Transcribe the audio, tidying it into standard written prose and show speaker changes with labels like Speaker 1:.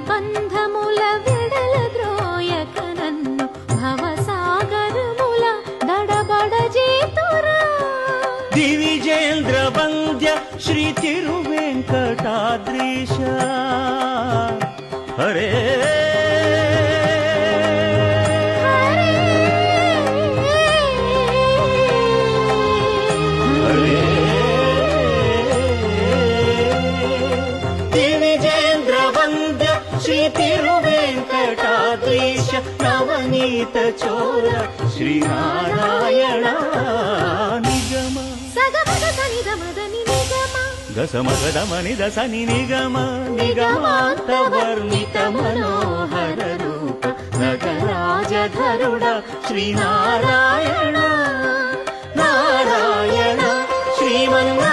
Speaker 1: బంధముల విడల ద్రోయక నన్ను భవసాగరముల దడబడ చేతురా
Speaker 2: దివిజేంద్ర వంద్య శ్రీ తిరువెంకటాద్రీశ హరే శ్రీ తిరువెంకటాద్రీశ నవనీత చోర శ్రీనారాయణ నిగమ గసమగదమని దసని నిగమ నిగమాంతవర్ణిత మనోహర రూప నగరాజధరుడ శ్రీనారాయణ నారాయణ శ్రీమన్నారాయణ